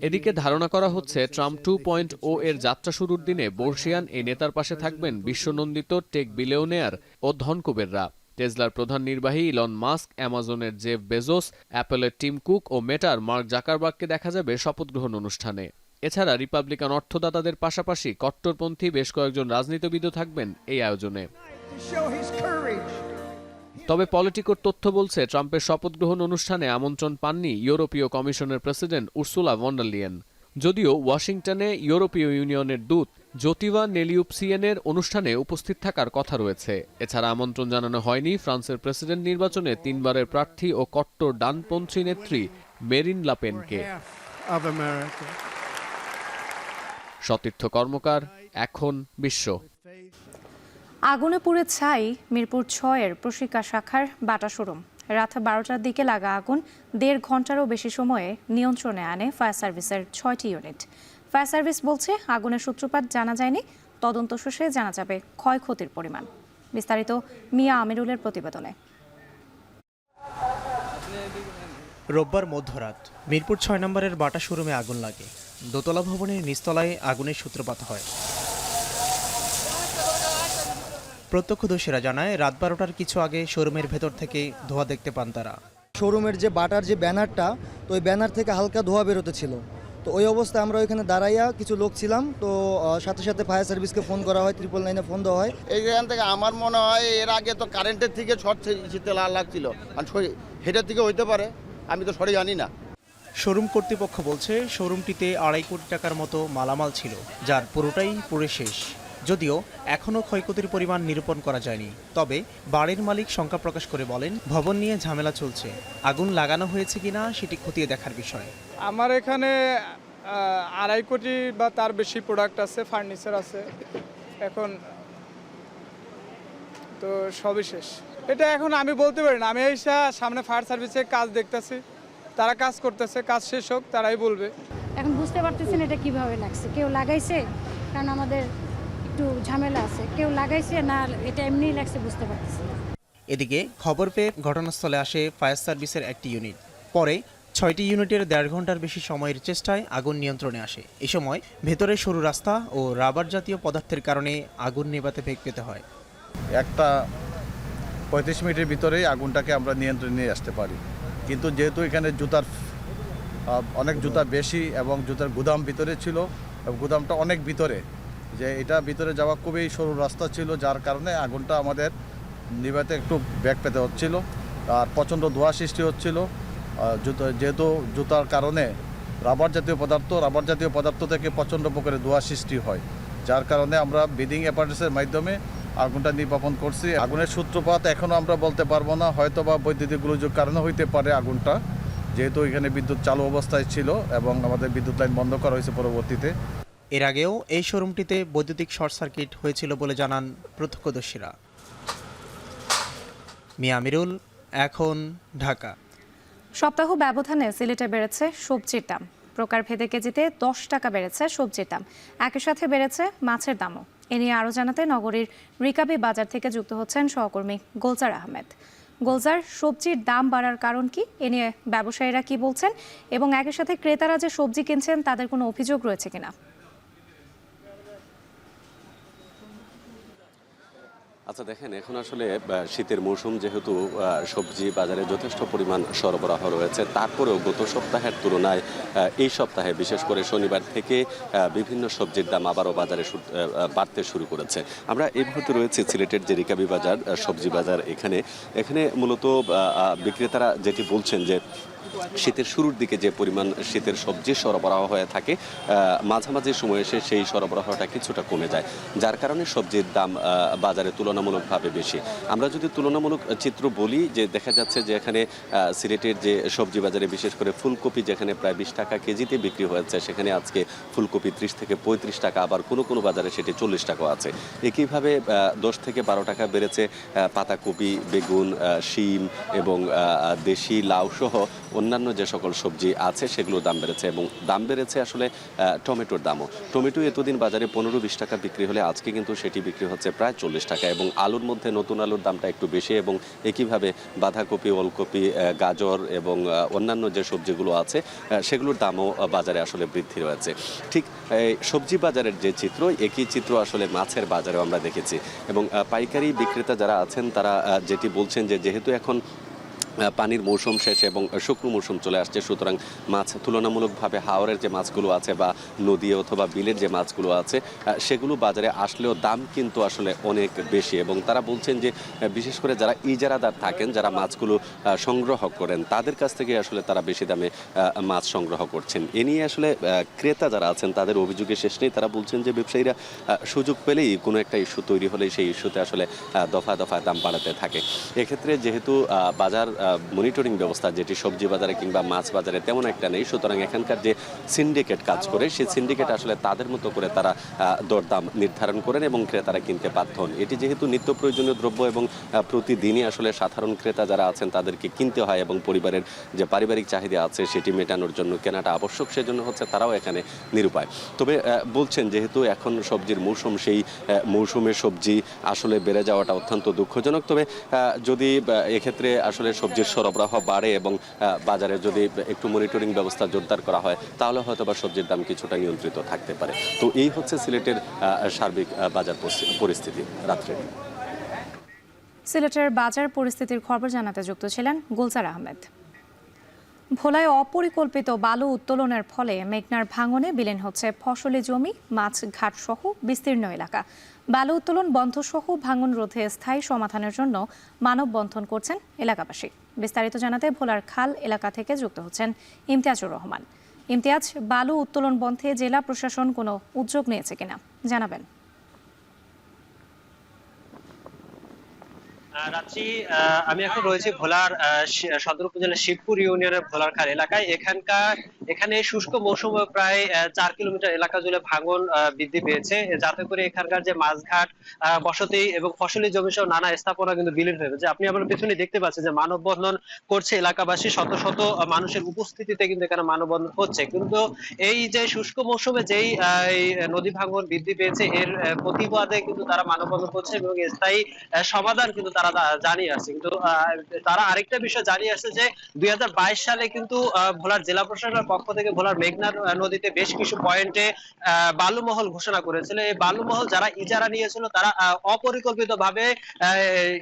এদিকে ধারণা করা হচ্ছে ট্রাম্প 2.0 এর যাত্রা শুরুর দিনে বর্ষিয়ান এই নেতার পাশে থাকবেন বিশ্বনন্দিত টেক বিলিয়নিয়ার ও ধনকুবেররা। টেসলার প্রধান নির্বাহী ইলন মাস্ক, অ্যামাজনের জেফ বেজোস, অ্যাপলের টিম কুক ও মেটার মার্ক জাকারবার্গকে দেখা যাবে শপথ গ্রহণ অনুষ্ঠানে। এছাড়া রিপাবলিকান অর্থদাতাদের পাশাপাশি কট্টরপন্থী বেশ কয়েকজন রাজনীতিবিদও থাকবেন এই আয়োজনে। তবে পলিটিকোর তথ্য বলছে ট্রাম্পের শপথ গ্রহণ অনুষ্ঠানে আমন্ত্রণ পাননি ইউরোপীয় কমিশনের president Ursula von der Leyen. যদিও ওয়াশিংটনে ইউরোপীয় ইউনিয়নের দূত জোতিভা নেলিউপসিয়েনের অনুষ্ঠানে উপস্থিত থাকার কথা রয়েছে। এছাড়া আমন্ত্রণ জানানো হয়নি ফ্রান্সের প্রেসিডেন্ট নির্বাচনে 3 বারের প্রার্থী ও কট্টর ডানপন্থী নেত্রী মেরিন লাপেনকে। সতীর্থ কর্মকার, এখন বিশ্ব। আগুনে পুড়ে ছাই মিরপুর 6-এর প্রশিকা শাখার বাটা শোরুম। রাত 12টার দিকে লাগা আগুন 1.5 ঘন্টারও বেশি সময়ে নিয়ন্ত্রণে আনে ফায়ার সার্ভিসের 6টি ইউনিট। ফায়ার সার্ভিস বলছে আগুনের সূত্রপাত জানা যায়নি, তদন্ত শেষে জানা যাবে ক্ষয়ক্ষতির পরিমাণ। বিস্তারিত মিয়া আমিরুলের প্রতিবেদনে। রোববার মধ্যরাত মিরপুর 6 নম্বরের বাটা শোরুমে আগুন লাগে। দোতলা ভবনের নিচতলায় আগুনের সূত্রপাত হয়। প্রত্যক্ষদর্শীরা জানায় রাত 12টার কিছু আগে শোরুমের ভেতর থেকে ধোঁয়া দেখতে পান তারা। শোরুমের যে বাটার যে ব্যানারটা, তো ওই ব্যানার থেকে হালকা ধোঁয়া বেরোতে ছিল। তো ওই অবস্থায় আমরা ওইখানে দাঁড়াইয়া কিছু লোক ছিলাম, তো সাথে সাথে ফায়ার সার্ভিসকে ফোন করা হয়, 999-এ ফোন দেওয়া হয়। এইখান থেকে আমার মনে হয় এর আগে তো কারেন্টের থেকে শর্ট লাগছিল, আর হেটার থেকে হইতে পারে, আমি তো সরি জানি না। শোরুম কর্তৃপক্ষ বলছে শোরুমটিতে 2.5 কোটি টাকার মতো মালামাল ছিল, যার পুরোটাই পুড়ে শেষ। যদিও এখনও ক্ষয়ক্ষতির পরিমাণ নিরূপণ করা যায়নি। তবে বাড়ির মালিক শঙ্কা প্রকাশ করে বলেন, ভবন নিয়ে ঝামেলা চলছে, আগুন লাগানো হয়েছে কিনা সেটি খতিয়ে দেখার বিষয়। আমার এখানে 2.5 কোটি বা তার বেশি প্রোডাক্ট আছে, ফার্নিচার আছে, এখন তো সবই শেষ। এটা এখন আমি বলতে পারি না, আমি এই সামনে ফায়ার সার্ভিসে কাজ দেখতেছি, তারা কাজ করতেছে, কাজ শেষ হোক তারাই বলবে। এখন বুঝতে পারতেছেন এটা কিভাবে লাগছে, কেউ লাগাইছে, কারণ আমাদের একটু ঝামেলা আছে, কেউ লাগাইছে না এটা এমনি লাগছে বুঝতে পারতেছি না। এদিকে খবর পেয়ে ঘটনাস্থলে আসে ফায়ার সার্ভিসের একটি ইউনিট। পরে 6টি ইউনিটের 1.5 ঘন্টার বেশি সময়ের চেষ্টায় আগুন নিয়ন্ত্রণে আসে। এ সময় ভেতরে সরু রাস্তা ও রাবার জাতীয় পদার্থের কারণে আগুন নেভাতে বেগ পেতে হয়। একটা 35 মিনিটের ভিতরেই আগুনটাকে আমরা নিয়ন্ত্রণে নিয়ে আসতে পারি, কিন্তু যেহেতু এখানে অনেক জুতা বেশি এবং জুতার গুদাম ভিতরে ছিল, এবং গুদামটা অনেক ভিতরে, যে এটা ভিতরে যাওয়া খুবই সরু রাস্তা ছিল, যার কারণে আগুনটা আমাদের নিভাতে একটু বেগ পেতে হচ্ছিল। আর প্রচণ্ড ধোঁয়া সৃষ্টি হচ্ছিল, যেহেতু জুতার কারণে রাবার জাতীয় পদার্থ থেকে প্রচণ্ড প্রকারে ধোঁয়া সৃষ্টি হয়, যার কারণে আমরা ব্রিদিং অ্যাপারেটসের মাধ্যমে আগুনটা নির্বাপন করছি। আগুনের সূত্রপাত এখনও আমরা বলতে পারবো না, হয়তো বা বৈদ্যুতিক গোলযোগ কারণে হইতে পারে আগুনটা, যেহেতু এখানে বিদ্যুৎ চালু অবস্থায় ছিল এবং আমাদের বিদ্যুৎ লাইন বন্ধ করা হয়েছে পরবর্তীতে। এর আগেও এই শোরুমটিতে বৈদ্যুতিক শর্ট সার্কিট হয়েছিল বলে জানান প্রত্যক্ষদর্শীরা। মিয়া আমিরুল, এখন, ঢাকা। সপ্তাহ ব্যবধানে সিলেটে বেড়েছে সবজির দাম। প্রকারভেদে কেজিতে 10 টাকা বেড়েছে সবজির দাম, একই সাথে বেড়েছে মাছের দামও। এ নিয়ে আরও জানাতে নগরীর রিকাবি বাজার থেকে যুক্ত হচ্ছেন সহকর্মী গোলজার আহমেদ। গোলজার, সবজির দাম বাড়ার কারণ কি, এ নিয়ে ব্যবসায়ীরা কি বলছেন, এবং একই সাথে ক্রেতারা যে সবজি কিনছেন তাদের কোনো অভিযোগ রয়েছে কিনা? আচ্ছা দেখেন, এখন আসলে শীতের মৌসুম, যেহেতু সবজি বাজারে যথেষ্ট পরিমাণ সরবরাহ রয়েছে, তারপরেও গত সপ্তাহের তুলনায় এই সপ্তাহে বিশেষ করে শনিবার থেকে বিভিন্ন সবজির দাম আবারও বাজারে বাড়তে শুরু করেছে। আমরা এই মুহূর্তে রয়েছে সিলেটের যে রিকাবি বাজার, সবজি বাজার। এখানে মূলত বিক্রেতারা যেটি বলছেন যে শীতের শুরুর দিকে যে পরিমাণ শীতের সবজি সরবরাহ হয়ে থাকে, মাঝামাঝি সময়ে এসে সেই সরবরাহটা কিছুটা কমে যায়, যার কারণে সবজির দাম বাজারে তুলনামূলক তুলনামূলকভাবে বেশি। আমরা যদি তুলনামূলক চিত্র বলি, যে দেখা যাচ্ছে যে এখানে সিলেটের যে সবজি বাজারে বিশেষ করে ফুলকপি যেখানে প্রায় 20 টাকা কেজিতে বিক্রি হয়েছে, সেখানে আজকে ফুলকপি 30 থেকে 35 টাকা, আবার কোনো কোনো বাজারে সেটি 40 টাকাও আছে। একইভাবে 10 থেকে 12 টাকা বেড়েছে পাতাকপি, বেগুন, শিম এবং দেশি লাউ সহ অন্যান্য যে সকল সবজি আছে সেগুলোর দাম বেড়েছে। এবং দাম বেড়েছে আসলে টমেটোর দামও। টমেটো এতদিন বাজারে 15-20 টাকা বিক্রি হলে আজকে কিন্তু সেটি বিক্রি হচ্ছে প্রায় 40 টাকা। এবং আলুর মধ্যে নতুন আলুর দামটা একটু বেশি, এবং একইভাবে বাঁধাকপি, ওলকপি, গাজর এবং অন্যান্য যে সবজিগুলো আছে সেগুলোর দামও বাজারে আসলে বৃদ্ধি রয়েছে। ঠিক সবজি বাজারের যে চিত্র, একই চিত্র আসলে মাছের বাজারেও আমরা দেখেছি। এবং পাইকারি বিক্রেতা যারা আছেন তারা যেটি বলছেন যে যেহেতু এখন পানির মৌসুম শেষ এবং শুকনো মৌসুম চলে আসছে, সুতরাং মাছ তুলনামূলকভাবে হাওরের যে মাছগুলো আছে বা নদী অথবা বিলের যে মাছগুলো আছে সেগুলো বাজারে আসলেও দাম কিন্তু আসলে অনেক বেশি। এবং তারা বলছেন যে বিশেষ করে যারা ইজারাদার থাকেন, যারা মাছগুলো সংগ্রহ করেন, তাদের কাছ থেকে আসলে তারা বেশি দামে মাছ সংগ্রহ করছেন। এ নিয়ে আসলে ক্রেতা যারা আছেন তাদের অভিযোগের শেষ নেই। তারা বলছেন যে ব্যবসায়ীরা সুযোগ পেলেই কোনো একটা ইস্যু তৈরি হলেই সেই ইস্যুতে আসলে দফায় দফায় দাম বাড়াতে থাকে। এক্ষেত্রে যেহেতু বাজার মনিটরিং ব্যবস্থা যেটি সবজি বাজারে কিংবা মাছ বাজারে তেমন একটা নেই, সুতরাং এখানকার যে সিন্ডিকেট কাজ করে সেই সিন্ডিকেট আসলে তাদের মতো করে তারা দরদাম নির্ধারণ করেন এবং ক্রেতারা কিনতে বাধ্য হন। এটি যেহেতু নিত্য প্রয়োজনীয় দ্রব্য এবং প্রতিদিনই আসলে সাধারণ ক্রেতা যারা আছেন তাদেরকে কিনতে হয় এবং পরিবারের যে পারিবারিক চাহিদা আছে সেটি মেটানোর জন্য কেনাটা আবশ্যক, সেজন্য হচ্ছে তারাও এখানে নিরুপায়। তবে বলছেন যেহেতু এখন সবজির মৌসুম, সেই মৌসুমের সবজি আসলে বেড়ে যাওয়াটা অত্যন্ত দুঃখজনক। তবে যদি এক্ষেত্রে আসলে সবজির সরবরাহ বাড়ে এবং বাজারে যদি একটু মনিটরিং ব্যবস্থা জোরদার করা হয় তাহলে হয়তো বা সবজির দাম কিছুটা নিয়ন্ত্রিত থাকতে পারে। তো এই হচ্ছে সিলেটের সার্বিক বাজার পরিস্থিতি। রাত্রে সিলেটের বাজার পরিস্থিতির খবর জানাতে যুক্ত ছিলেন গুলজার আহমেদ। ভোলায় অপরিকল্পিত বালু উত্তোলনের ফলে মেঘনার ভাঙনে বিলীন হচ্ছে ফসলি জমি, মাছ ঘাট সহ বিস্তীর্ণ এলাকা। বালু উত্তোলন বন্ধ সহ ভাঙন রোধে স্থায়ী সমাধানের জন্য মানববন্ধন করছেন এলাকাবাসী। বিস্তারিত জানাতে ভোলার খাল এলাকা থেকে যুক্ত হচ্ছেন ইমতিয়াজুর রহমান। ইমতিয়াজ, বালু উত্তোলন বন্ধে জেলা প্রশাসন কোনো উদ্যোগ নিয়েছে কিনা জানাবেন। রাত্রি আমি এখন রয়েছি ভোলার সদর উপজেলার শিবপুর ইউনিয়নের ভোলার খাল এলাকায়। এখানে শুষ্ক মৌসুমে প্রায় 4 কিলোমিটার এলাকা জুড়ে ভাঙন বৃদ্ধি পেয়েছে, যাতে করে এখানকার যে মাছঘাট, বসতি এবং ফসলি জমি সহ নানা স্থাপনা কিন্তু বিলীন হয়ে গেছে। আপনি আমার পেছনে দেখতে পাচ্ছেন যে মানববন্ধন করছে এলাকাবাসী, শত শত মানুষের উপস্থিতিতে কিন্তু এখানে মানববন্ধন হচ্ছে। কিন্তু এই যে শুষ্ক মৌসুমে যেই নদী ভাঙন বৃদ্ধি পেয়েছে এর প্রতিবাদে কিন্তু তারা মানববন্ধন করছে এবং স্থায়ী সমাধান কিন্তু তারা জানিয়ে আসছে। কিন্তু তারা আরেকটা বিষয় জানিয়ে আসছে যে 2022 সালে কিন্তু ভোলার জেলা প্রশাসনের পক্ষ থেকে ভোলার মেঘনার নদীতে বেশ কিছু পয়েন্টে বালুমহল ঘোষণা করেছিল। এই বালুমহল যারা ইজারা নিয়েছিল তারা অপরিকল্পিতভাবে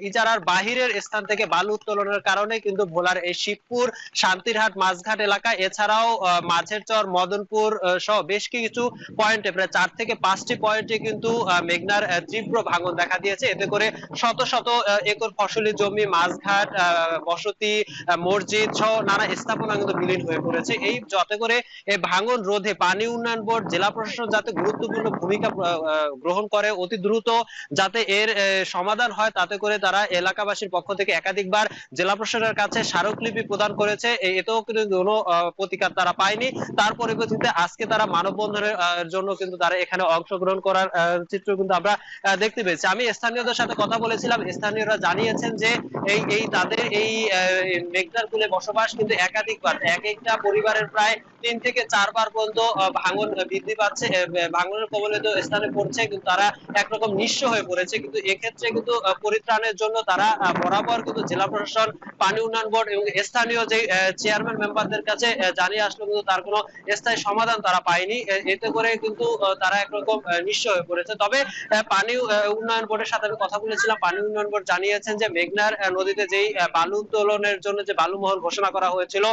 ইজারার বাহিরের স্থান থেকে বালু উত্তোলনের কারণে কিন্তু ভোলার এই শিবপুর, শান্তিরহাট, মাছঘাট এলাকা এছাড়াও মাঝের চর, মদনপুর সহ বেশ কিছু পয়েন্টে প্রায় 4 থেকে 5টি পয়েন্টে কিন্তু মেঘনার তীব্র ভাঙন দেখা দিয়েছে। এতে করে শত শত একর ফসলি জমি, মাছঘাট, বসতি, মসজিদ সহ নানা স্থাপনা কিন্তু বিলীন হয়ে পড়েছে। এই যাতে করে এই ভাঙন রোধে পানি উন্নয়ন বোর্ড, জেলা প্রশাসন যাতে গুরুত্বপূর্ণ ভূমিকা গ্রহণ করে, অতি দ্রুত যাতে এর সমাধান হয়, তাতে করে তারা এলাকাবাসীর পক্ষ থেকে একাধিকবার জেলা প্রশাসনের কাছে স্মারকলিপি প্রদান করেছে। এতেও কিন্তু কোনো প্রতিকার তারা পায়নি। তার পরিপ্রেক্ষিতে আজকে তারা মানববন্ধনের জন্য কিন্তু তারা এখানে অংশগ্রহণ করার চিত্র কিন্তু আমরা দেখতে পেয়েছি। আমি স্থানীয়দের সাথে কথা বলেছিলাম, স্থানীয়রা জানিয়েছেন যে এই তাদের এই মেঘনার কূলে বসবাস কিন্তু একাধিকবার এক একটা পরিবারের প্রায় 3 থেকে 4 বার পর্যন্ত ভাঙন বৃদ্ধি পাচ্ছে, ভাঙনের কবলিত স্থানে পড়ছে, কিন্তু তারা একরকম নিঃস্ব হয়ে পড়েছে। কিন্তু এক্ষেত্রে কিন্তু পরিত্রাণের জন্য তারা বরাবর কিন্তু জেলা প্রশাসন, পানি উন্নয়ন বোর্ড এবং স্থানীয় যে চেয়ারম্যান মেম্বারদের কাছে জানিয়ে আসলো, কিন্তু তার কোনো স্থায়ী সমাধান তারা পায়নি। এতে করে কিন্তু তারা একরকম নিঃস্ব হয়ে পড়েছে। তবে পানি উন্নয়ন বোর্ডের সাথে আমি কথা বলেছিলাম, পানি উন্নয়ন বোর্ড জানিয়ে জানিয়েছেন যে মেঘনার নদীতে যেই বালু উত্তোলনের জন্য যে বালু মহল ঘোষণা করা হয়েছিল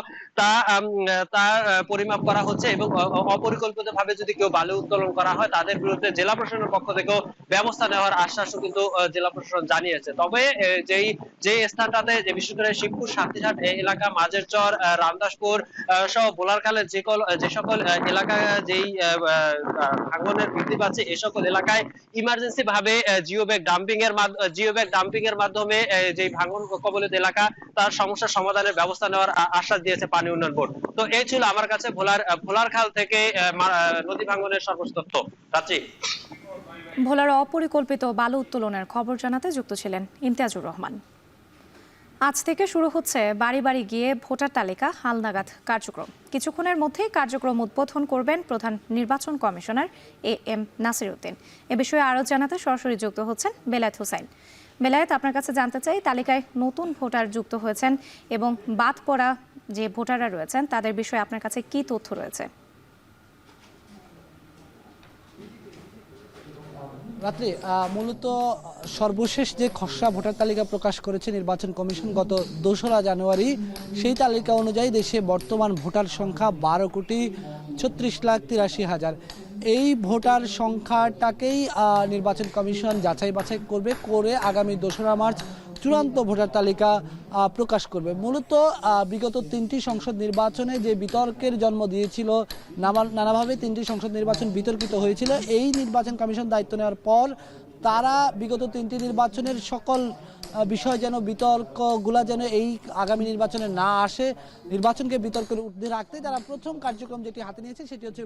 তা পরিমাপ করা হচ্ছে এবং অপরিকল্পিতভাবে যদি কেউ বালু উত্তোলন করা হয় তাদের বিরুদ্ধে জেলা প্রশাসনের পক্ষ থেকেও ব্যবস্থা নেওয়ার আশ্বাসও কিন্তু জেলা প্রশাসন জানিয়েছে। তবে যে স্থানটাতে যে বিশেষ করে শিবপুর শান্তিঘাট এলাকা, মাঝের চর, রামদাসপুর সহ ভোলারখালের যে সকল এলাকা যেই ভাঙনের বৃদ্ধি পাচ্ছে এই সকল এলাকায় ইমার্জেন্সি ভাবে জিও ব্যাগ ডাম্পিং এর মাধ্যমে যে ভাঙন কবলিত এলাকা তার সমস্যার সমাধানের ব্যবস্থা নেওয়ার আশ্বাস দিয়েছে পানি উন্নয়ন বোর্ড। তো এই ছিল আমার কাছে ভোলারখাল থেকে নদী ভাঙনের সর্বোচ্চ তথ্য। রাত্রি ভোলার অপরিকল্পিত বালু উত্তোলনের খবর জানাতে যুক্ত ছিলেন ইমতিয়াজুর রহমান। আজ থেকে শুরু হচ্ছে বাড়ি বাড়ি গিয়ে ভোটার তালিকা হালনাগাদ কার্যক্রম। কিছুক্ষণের মধ্যেই কার্যক্রম উদ্বোধন করবেন প্রধান নির্বাচন কমিশনার AM নাসির উদ্দিন। এ বিষয়ে আরও জানাতে সরাসরি যুক্ত হচ্ছেন বেলায়েত হোসাইন। বেলায়েত, আপনার কাছে জানতে চাই, তালিকায় নতুন ভোটার যুক্ত হয়েছেন এবং বাদ পড়া যে ভোটাররা রয়েছেন তাদের বিষয়ে আপনার কাছে কি তথ্য রয়েছে? রাত্রি মূলত সর্বশেষ যে খসড়া ভোটার তালিকা প্রকাশ করেছে নির্বাচন কমিশন গত 2রা জানুয়ারি, সেই তালিকা অনুযায়ী দেশে বর্তমান ভোটার সংখ্যা 12,36,83,000। এই ভোটার সংখ্যাটাকেই নির্বাচন কমিশন যাচাই বাছাই করে আগামী 2রা মার্চ চূড়ান্ত ভোটার তালিকা প্রকাশ করবে। মূলত বিগত 3টি সংসদ নির্বাচনে যে বিতর্কের জন্ম দিয়েছিল, নানাভাবে 3টি সংসদ নির্বাচন বিতর্কিত হয়েছিল, এই নির্বাচন কমিশন দায়িত্ব নেওয়ার পর তারা বিগত 3টি নির্বাচনের সকল বিষয় যেন বিতর্কগুলা যেন এই আগামী নির্বাচনে না আসে, নির্বাচনকে বিতর্কের ঊর্ধ্বে রাখতে তারা প্রথম কার্যক্রম যেটি হাতে নিয়েছে সেটি হচ্ছে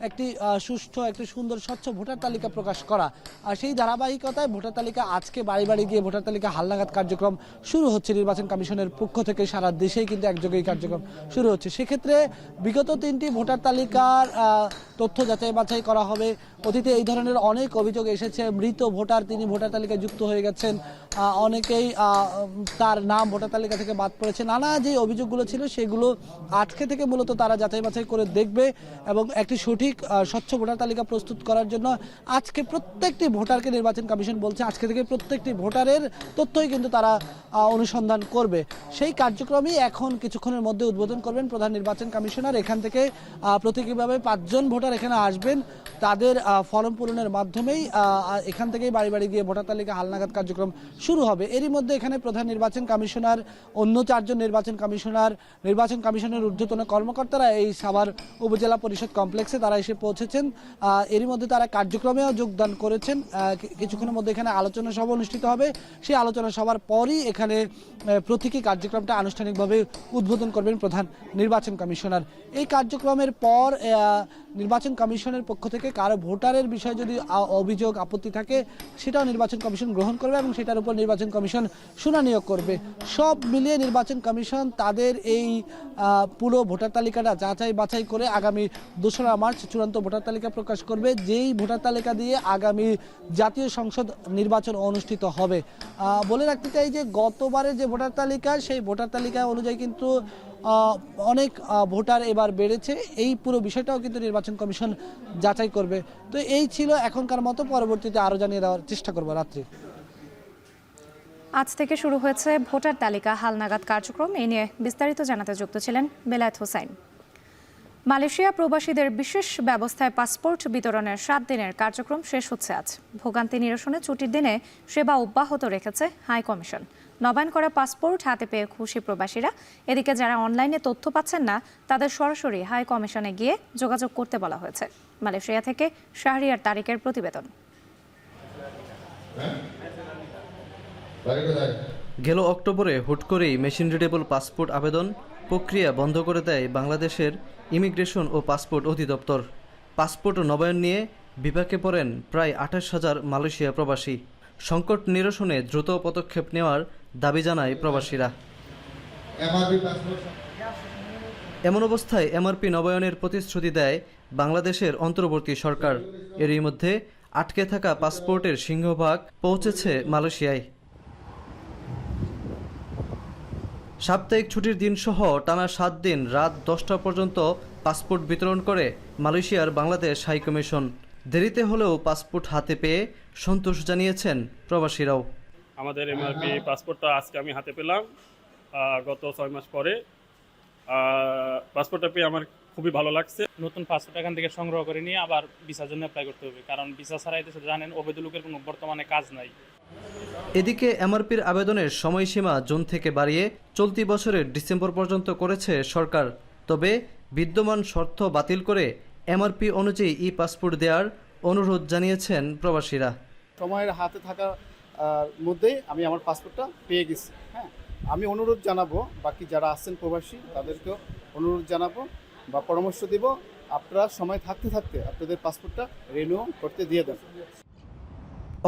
একটি সুষ্ঠু, একটি সুন্দর স্বচ্ছ ভোটার তালিকা প্রকাশ করা। আর সেই ধারাবাহিকতায় ভোটার তালিকা আজকে বাড়ি বাড়ি গিয়ে ভোটার তালিকা হালনাগাদ কার্যক্রম শুরু হচ্ছে নির্বাচন কমিশনের পক্ষ থেকে। সারা দেশেই কিন্তু একযোগে এই কার্যক্রম শুরু হচ্ছে। সেক্ষেত্রে বিগত 3টি ভোটার তালিকার তথ্য যাচাই বাছাই করা হবে। অতীতে এই ধরনের অনেক অভিযোগ এসেছে, মৃত ভোটার তিনি ভোটার তালিকায় যুক্ত হয়ে গেছেন, অনেকেই তার নাম ভোটার তালিকা থেকে বাদ পড়েছে। নানা যে অভিযোগগুলো ছিল সেগুলো আজকে থেকে মূলত তারা যাচাই বাছাই করে দেখবে এবং একটি সঠিক স্বচ্ছ ভোটার তালিকা প্রস্তুত করার জন্য আজকে প্রত্যেকটি ভোটারকে নির্বাচন কমিশন বলছে আজকে থেকে প্রত্যেকটি ভোটারের তথ্যই কিন্তু তারা অনুসন্ধান করবে। সেই কার্যক্রমই এখন কিছুক্ষণের মধ্যে উদ্বোধন করবেন প্রধান নির্বাচন কমিশনার। এখান থেকে প্রতীকীভাবে 5 জন ভোটার এখানে আসবেন, তাদের ফর্ম পূরণের মাধ্যমেই এখান থেকেই বাড়ি বাড়ি গিয়ে ভোটার তালিকা হালনাগাদ কার্যক্রম শুরু হবে। এরই মধ্যে এখানে প্রধান নির্বাচন কমিশনার, অন্য 4 জন নির্বাচন কমিশনার, নির্বাচন কমিশনের ঊর্ধ্বতন কর্মকর্তারা এই সাভার উপজেলা পরিষদ কমপ্লেক্সে তারা এসে পৌঁছেছেন। এরই মধ্যে তারা কার্যক্রমেও যোগদান করেছেন। কিছুক্ষণের মধ্যে এখানে আলোচনা সভা অনুষ্ঠিত হবে। সেই আলোচনা সভার পরই এখানে প্রতীকী কার্যক্রমটা আনুষ্ঠানিকভাবে উদ্বোধন করবেন প্রধান নির্বাচন কমিশনার। এই কার্যক্রমের পর নির্বাচন কমিশনের পক্ষ থেকে কারো ভোটারের বিষয়ে যদি অভিযোগ আপত্তি থাকে সেটাও নির্বাচন কমিশন গ্রহণ করবে এবং সেটার উপর নির্বাচন কমিশন শুনানিও করবে। সব মিলিয়ে নির্বাচন কমিশন তাদের এই পুরো ভোটার তালিকাটা যাচাই বাছাই করে আগামী 2রা মার্চ চূড়ান্ত ভোটার তালিকা প্রকাশ করবে, যেই ভোটার তালিকা দিয়ে আগামী জাতীয় সংসদ নির্বাচন অনুষ্ঠিত হবে। বলে রাখতে চাই যে গতবারের যে ভোটার তালিকা, সেই ভোটার তালিকা অনুযায়ী কিন্তু অনেক ভোটার এবার বেড়েছে। এই পুরো বিষয়টাও কিন্তু নির্বাচন কমিশন যাচাই করবে। তো এই ছিল এখনকার মতো, পরবর্তীতে আরও জানিয়ে দেওয়ার চেষ্টা করবো। রাত্রি আজ থেকে শুরু হয়েছে ভোটার তালিকা হালনাগাদ কার্যক্রম। এই নিয়ে বিস্তারিত জানাতে যুক্ত ছিলেন বেলায়েত হোসাইন। মালয়েশিয়া প্রবাসীদের বিশেষ ব্যবস্থায় পাসপোর্ট বিতরণের 7 দিনের কার্যক্রম শেষ হচ্ছে আজ। ভোগান্তি নিরসনে ছুটির দিনে সেবা অব্যাহত রেখেছে হাই কমিশন। নবায়ন করা পাসপোর্ট হাতে পেয়ে খুশি প্রবাসীরা। এদিকে যারা অনলাইনে তথ্য পাচ্ছেন না তাদের সরাসরি হাই কমিশনে গিয়ে যোগাযোগ করতে বলা হয়েছে। মালয়েশিয়া থেকে শাহরিয়ার তারিকের প্রতিবেদন। গেল অক্টোবরে হুট করেই মেশিন রিডেবল পাসপোর্ট আবেদন প্রক্রিয়া বন্ধ করে দেয় বাংলাদেশের ইমিগ্রেশন ও পাসপোর্ট অধিদপ্তর। পাসপোর্ট নবায়ন নিয়ে বিপাকে পড়েন প্রায় 28,000 মালয়েশিয়া প্রবাসী। সংকট নিরসনে দ্রুত পদক্ষেপ নেওয়ার দাবি জানায় প্রবাসীরা। এমন অবস্থায় এমআরপি নবায়নের প্রতিশ্রুতি দেয় বাংলাদেশের অন্তর্বর্তী সরকার। এরই মধ্যে আটকে থাকা পাসপোর্টের সিংহভাগ পৌঁছেছে মালয়েশিয়ায়। সাপ্তাহিক ছুটির দিন সহ টানা 7 দিন রাত 10টা পর্যন্ত পাসপোর্ট বিতরণ করে মালয়েশিয়ার বাংলাদেশ হাইকমিশন। দেরিতে হলেও পাসপোর্ট হাতে পেয়ে সন্তোষ জানিয়েছেন প্রবাসীরাও। আমাদের এমআরপি পাসপোর্টটা আজকে আমি হাতে পেলাম গত 6 মাস পরে। পাসপোর্টটা পেয়ে আমার খুবই ভালো লাগছে। নতুন পাসপোর্ট এখান থেকে সংগ্রহ করে নিয়ে আবার ভিসার জন্য অ্যাপ্লাই করতে হবে, কারণ ভিসা ছাড়া এদেশে জানেন অবৈধ লোকের কোনো বর্তমানে কাজ নাই। এদিকে এমআরপির আবেদনের সময়সীমা জুন থেকে বাড়িয়ে চলতি বছরের ডিসেম্বর পর্যন্ত করেছে সরকার। তবে বিদ্যমান শর্ত বাতিল করে এমআরপি অনুযায়ী ই পাসপোর্ট দেওয়ার অনুরোধ জানিয়েছেন প্রবাসীরা। সময়ের হাতে থাকার মধ্যেই আমি আমার পাসপোর্টটা পেয়ে গেছি। হ্যাঁ, আমি অনুরোধ জানাবো বাকি যারা আছেন প্রবাসী তাদেরকেও অনুরোধ জানাবো বা পরামর্শ দেব, আপনারা সময় থাকতে থাকতে আপনাদের পাসপোর্টটা রিনিউ করতে দিয়ে দেন।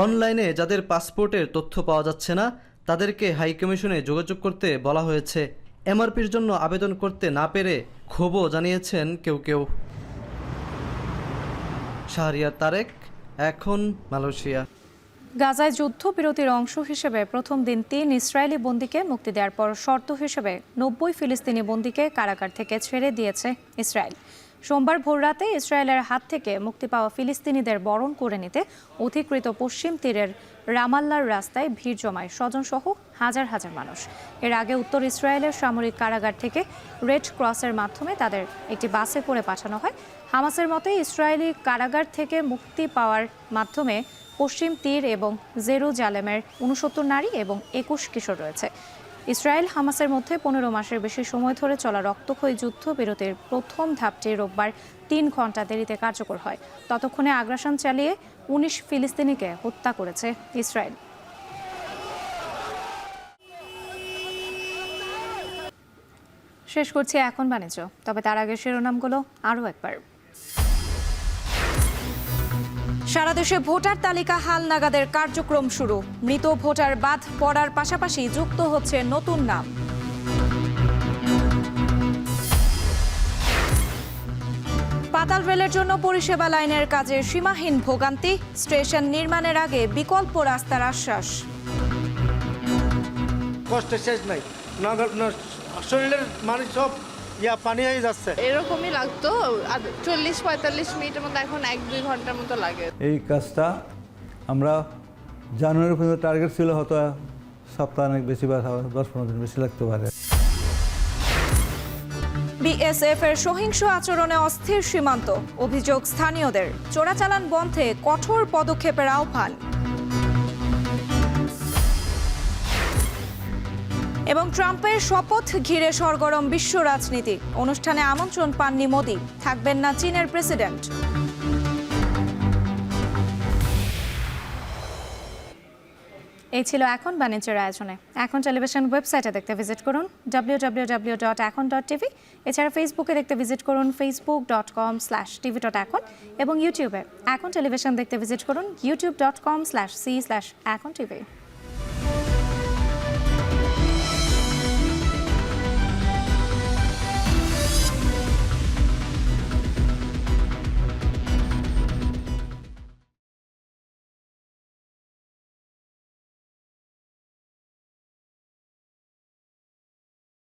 অনলাইনে যাদের পাসপোর্টের তথ্য পাওয়া যাচ্ছে না তাদেরকে হাই কমিশনে যোগাযোগ করতে বলা হয়েছে। এমআরপির জন্য আবেদন করতে না পেরে ক্ষোভও জানিয়েছেন কেউ কেউ। শাহরিয়ার তারেক, এখন মালয়েশিয়া। গাজায় যুদ্ধবিরতির অংশ হিসেবে প্রথম দিন 3 ইসরায়েলি বন্দীকে মুক্তি দেওয়ার পর শর্ত হিসেবে 90 ফিলিস্তিনি বন্দীকে কারাগার থেকে ছেড়ে দিয়েছে ইসরায়েল। সোমবার ভোররাতে ইসরায়েলের হাত থেকে মুক্তি পাওয়া ফিলিস্তিনিদের বরণ করে নিতে অধিকৃত পশ্চিম তীরের রামাল্লার রাস্তায় ভিড় জমায় স্বজনসহ হাজার হাজার মানুষ। এর আগে উত্তর ইসরায়েলের সামরিক কারাগার থেকে রেড ক্রসের মাধ্যমে তাদের একটি বাসে করে পাঠানো হয়। হামাসের মতে ইসরায়েলি কারাগার থেকে মুক্তি পাওয়ার মাধ্যমে পশ্চিম তীর এবং জেরুজালেমের 69 নারী এবং 21 কিশোর রয়েছে। ইসরায়েল হামাসের মধ্যে 15 মাসের বেশি সময় ধরে চলা রক্তক্ষয়ী যুদ্ধবিরতির প্রথম ধাপটি রোববার 3 ঘন্টা দেরিতে কার্যকর হয়। ততক্ষণে আগ্রাসন চালিয়ে 19 ফিলিস্তিনিকে হত্যা করেছে ইসরায়েল। শেষ করছি এখন বাণিজ্য, তবে তার আগে শিরোনামগুলো আরও একবার। সারা দেশে ভোটার তালিকা হালনাগাদের কার্যক্রম শুরু। মৃত ভোটার বাদ পড়ার পাশাপাশি যুক্ত হচ্ছে নতুন নাম। পাতাল রেলের জন্য পরিষেবা লাইনের কাজে সীমাহীন ভোগান্তি। স্টেশন নির্মাণের আগে বিকল্প রাস্তার আশ্বাস। কষ্ট শেষ নাই, শরীরের মানুষ সব পানি হয়ে যাচ্ছে। এরকমই লাগতো 40-45 মিনিটের মতো, এখন 1-2 ঘন্টার মতো লাগে। এই কাজটা আমরা জানুয়ারি পর্যন্ত টার্গেট ছিল, হয়তো সপ্তাহ অনেক বেশি বা 10-15 দিন বেশি লাগতে পারে। বিএসএফ এর সহিংস আচরণে অস্থির সীমান্ত। অভিযোগ স্থানীয়দের। চোরাচালান বন্ধে কঠোর পদক্ষেপের আহ্বান। এবং ট্রাম্পের শপথ ঘিরে সরগরম বিশ্ব রাজনীতি। অনুষ্ঠানে আমন্ত্রণ পাননি মোদি, থাকবেন না চীনের প্রেসিডেন্ট। এই ছিল এখন বাণিজ্যের আয়োজনে। এখন টেলিভিশন ওয়েবসাইটে দেখতে ভিজিট করুন www.ekon.tv। এছাড়া ফেসবুকে দেখতে ভিজিট করুন facebook.com/tv.ekon এবং ইউটিউবে এখন টেলিভিশন দেখতে ভিজিট করুন youtube.com/c/ekontv।